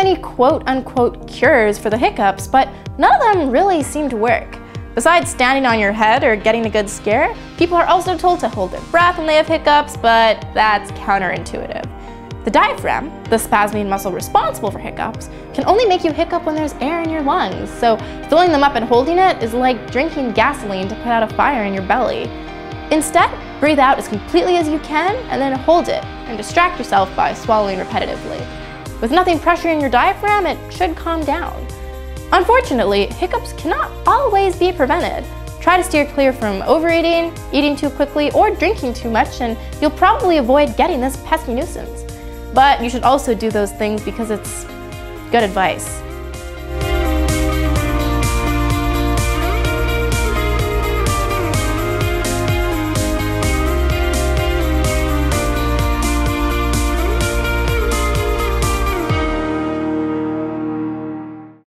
many quote-unquote cures for the hiccups, but none of them really seem to work. Besides standing on your head or getting a good scare, people are also told to hold their breath when they have hiccups, but that's counterintuitive. The diaphragm, the spasming muscle responsible for hiccups, can only make you hiccup when there's air in your lungs, so filling them up and holding it is like drinking gasoline to put out a fire in your belly. Instead, breathe out as completely as you can and then hold it, and distract yourself by swallowing repetitively. With nothing pressuring your diaphragm, it should calm down. Unfortunately, hiccups cannot always be prevented. Try to steer clear from overeating, eating too quickly, or drinking too much, and you'll probably avoid getting this pesky nuisance. But you should also do those things because it's good advice.